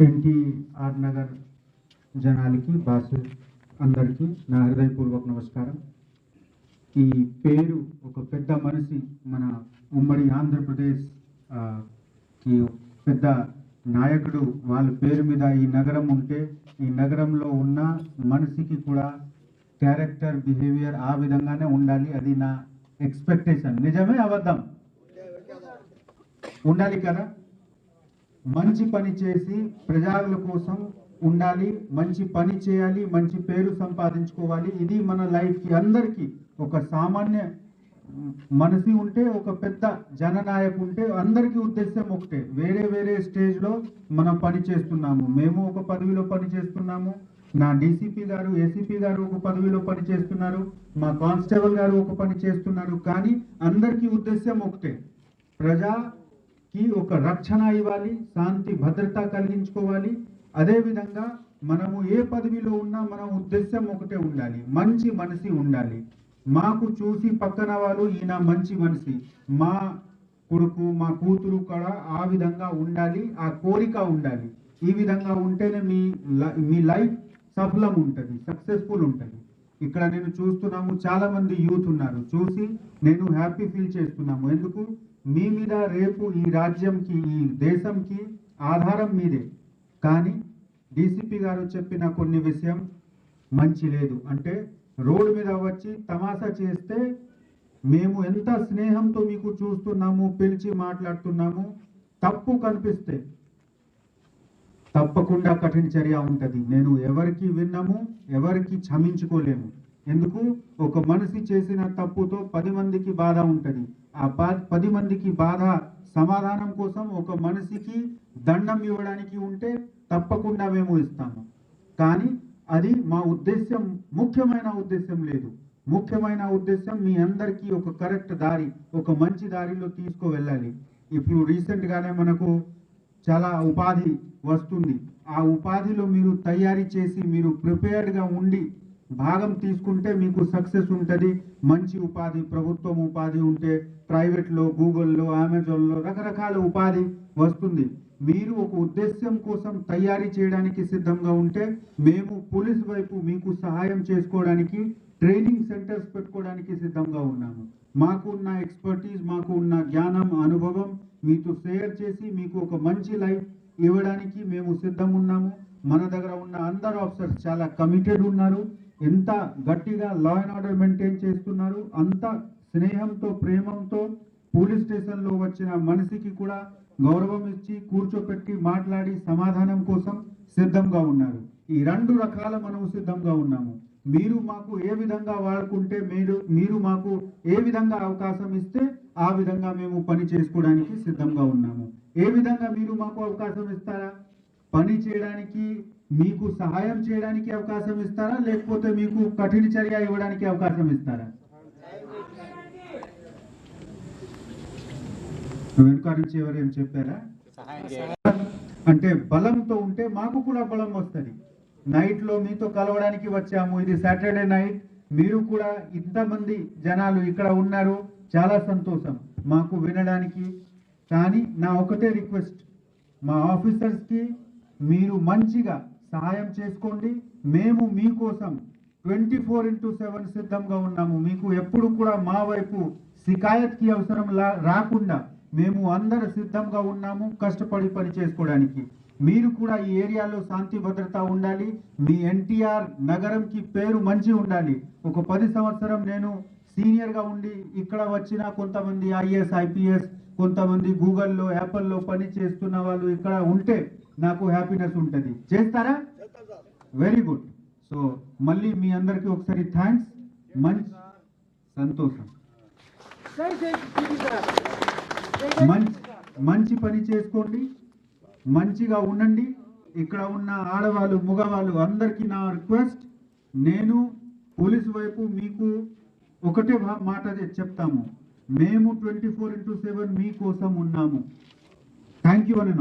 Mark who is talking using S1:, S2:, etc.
S1: ఎన్టీఆర్ నగర్ జనాలకి బాసు అందరికీ నా హృదయపూర్వక నమస్కారం. ఈ పేరు ఒక పెద్ద మనిషి మన ఉమ్మడి ఆంధ్రప్రదేశ్ కి పెద్ద నాయకుడు వాళ్ళ పేరు మీద ఈ నగరం ఉంటే ఈ నగరంలో ఉన్న మనిషికి కూడా క్యారెక్టర్ బిహేవియర్ ఆ విధంగానే ఉండాలి. అది నా ఎక్స్పెక్టేషన్. నిజమే అబద్ధం ఉండాలి కదా. మంచి పని చేసి ప్రజల కోసం ఉండాలి, మంచి పని చేయాలి, మంచి పేరు సంపాదించుకోవాలి. ఇది మన లైఫ్కి అందరికీ ఒక సామాన్య మనిషి ఉంటే ఒక పెద్ద జననాయకు ఉంటే అందరికీ ఉద్దేశం ఒకటే. వేరే వేరే స్టేజ్లో మనం పని చేస్తున్నాము. మేము ఒక పదవిలో పని చేస్తున్నాము, నా డీసీపీ గారు ఏసీపీ గారు ఒక పదవిలో పని చేస్తున్నారు, మా కానిస్టేబుల్ గారు ఒక పని చేస్తున్నారు. కానీ అందరికీ ఉద్దేశం ఒకటే, ప్రజాకి ఒక రక్షణ ఇవ్వాలి, శాంతి భద్రత కలిగించుకోవాలి. అదేవిధంగా మనము ఏ పదవిలో ఉన్నా మన ఉద్దేశం ఒకటే ఉండాలి, మంచి మనిషి ఉండాలి. మాకు చూసి పక్కన వాళ్ళు ఈయన మంచి మనిషి, మా కొడుకు మా కూతురు కూడా ఆ విధంగా ఉండాలి, ఆ కోరిక ఉండాలి. ఈ విధంగా ఉంటేనే మీ లైఫ్ సఫలం ఉంటుంది, సక్సెస్ఫుల్ ఉంటుంది. ఇక్కడ నేను చూస్తున్నాము చాలా మంది యూత్ ఉన్నారు, చూసి నేను హ్యాపీ ఫీల్ చేస్తున్నాము. ఎందుకు? మీ మీద రేపు ఈ రాజ్యంకి ఈ దేశంకి ఆధారం మీదే. కానీ డీసీపీ గారు చెప్పిన కొన్ని విషయం మంచి లేదు. అంటే రోడ్డు మీద వచ్చి తమాషా చేస్తే మేము ఎంత స్నేహంతో మీకు చూస్తున్నాము, పిలిచి మాట్లాడుతున్నాము, తప్పు కనిపిస్తే తప్పకుండా కఠిన చర్య ఉంటుంది. నేను ఎవరికి విన్నాము, ఎవరికి క్షమించుకోలేము. ఎందుకు? ఒక మనిషి చేసిన తప్పుతో 10 మందికి బాధ ఉంటుంది. ఆ 10 మందికి బాధ సమాధానం కోసం ఒక మనిషికి దండం ఇవ్వడానికి ఉంటే తప్పకుండా మేము ఇస్తాము. కానీ అది మా ఉద్దేశం, ముఖ్యమైన ఉద్దేశం లేదు. ముఖ్యమైన ఉద్దేశం మీ అందరికీ ఒక కరెక్ట్ దారి, ఒక మంచి దారిలో తీసుకువెళ్ళాలి. ఇప్పుడు రీసెంట్గానే మనకు చాలా ఉపాధి వస్తుంది. ఆ ఉపాధిలో మీరు తయారీ చేసి మీరు ప్రిపేర్డ్గా ఉండి భాగం తీసుకుంటే మీకు సక్సెస్ ఉంటుంది. మంచి ఉపాధి, ప్రభుత్వం ఉపాధి ఉంటే ప్రైవేట్లో, గూగుల్లో, అమెజాన్లో రకరకాల ఉపాధి వస్తుంది. మీరు ఒక ఉద్దేశం కోసం తయారీ చేయడానికి సిద్ధంగా ఉంటే మేము పోలీస్ వైపు మీకు సహాయం చేసుకోవడానికి ట్రైనింగ్ సెంటర్స్ పెట్టుకోవడానికి సిద్ధంగా ఉన్నాము. మాకు ఉన్న ఎక్స్పర్టీస్, మాకు ఉన్న జ్ఞానం, అనుభవం మీతో షేర్ చేసి మీకు ఒక మంచి లైఫ్ ఇవ్వడానికి మేము సిద్ధం ఉన్నాము. మన దగ్గర ఉన్న అందరు ఆఫీసర్స్ చాలా కమిటెడ్ ఉన్నారు. ఎంత గట్టిగా లా అండ్ ఆర్డర్ మెయింటైన్ చేస్తున్నారు, అంత స్నేహంతో ప్రేమంతో పోలీస్ స్టేషన్లో వచ్చిన మనిషికి కూడా గౌరవం ఇచ్చి కూర్చోపెట్టి మాట్లాడి సమాధానం కోసం సిద్ధంగా ఉన్నారు. ఈ 2 రకాల మనము సిద్ధంగా ఉన్నాము. మీరు మాకు ఏ విధంగా వాడుకుంటే, మీరు మాకు ఏ విధంగా అవకాశం ఇస్తే ఆ విధంగా మేము పని చేసుకోవడానికి సిద్ధంగా ఉన్నాము. ఏ విధంగా మీరు మాకు అవకాశం ఇస్తారా? పని చేయడానికి, మీకు సహాయం చేయడానికి అవకాశం ఇస్తారా, లేకపోతే మీకు కఠిన చర్య ఇవ్వడానికి అవకాశం ఇస్తారా? వెనుకారించి ఎవరేం చెప్పారా? అంటే బలంతో ఉంటే మాకు కూడా బలం వస్తుంది. నైట్లో మీతో కలవడానికి వచ్చాము. ఇది సాటర్డే నైట్, మీరు కూడా ఇంతమంది జనాలు ఇక్కడ ఉన్నారు, చాలా సంతోషం మాకు వినడానికి. కానీ నా ఒకటే రిక్వెస్ట్, మా ఆఫీసర్స్కి మీరు మంచిగా సహాయం చేసుకోండి. మేము మీకోసం 24/7 సిద్ధంగా ఉన్నాము. మీకు ఎప్పుడు కూడా మా వైపు షికాయత్కి అవసరం రాకుండా మేము అందరు సిద్ధంగా ఉన్నాము కష్టపడి పని చేసుకోవడానికి. మీరు కూడా ఈ ఏరియాలో శాంతి భద్రత ఉండాలి, మీ ఎన్టీఆర్ నగరంకి పేరు మంచి ఉండాలి. ఒక 10 సంవత్సరం నేను సీనియర్గా ఉండి ఇక్కడ వచ్చిన కొంతమంది ఐఏఎస్ ఐపీఎస్, కొంతమంది గూగుల్లో యాపిల్లో పని చేస్తున్న వాళ్ళు ఇక్కడ ఉంటే నాకు హ్యాపీనెస్ ఉంటుంది. చేస్తారా? Very good. సో మళ్ళీ మీ అందరికీ ఒకసారి థ్యాంక్స్. మంచి సంతోషం. మంచి పని చేసుకోండి, మంచిగా ఉండండి. ఇక్కడ ఉన్న ఆడవాళ్ళు, మగవాళ్ళు అందరికీ నా రిక్వెస్ట్, నేను పోలీసు వైపు మీకు ఒకటే మాట చెప్తాము, మేము 24/7 మీకోసం ఉన్నాము. థ్యాంక్ యూ అని.